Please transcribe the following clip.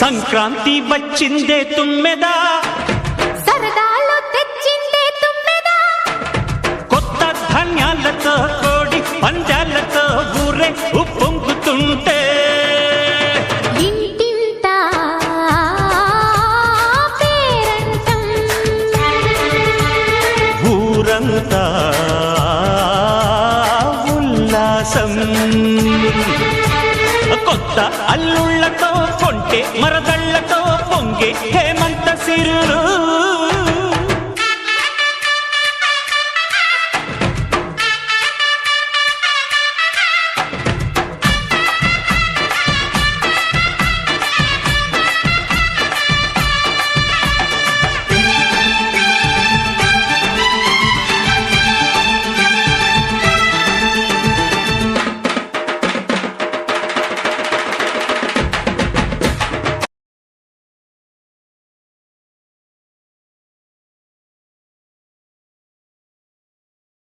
సంక్రాంతి వచ్చిందే తుమ్మెదా, సరదాలో తెచ్చిందే తుమ్మెదా, కొత్త ధాన్యాలతో కోడి పందాలతో ఊరే ఉప్పొంగుతుంటే ఇంటింత పేరంటం, ఊరంతా ఉల్లాసం. కొత్త అల్లుళ్లతో కొంటే మరదళ్లతో పొంగే హేమంత సిరులు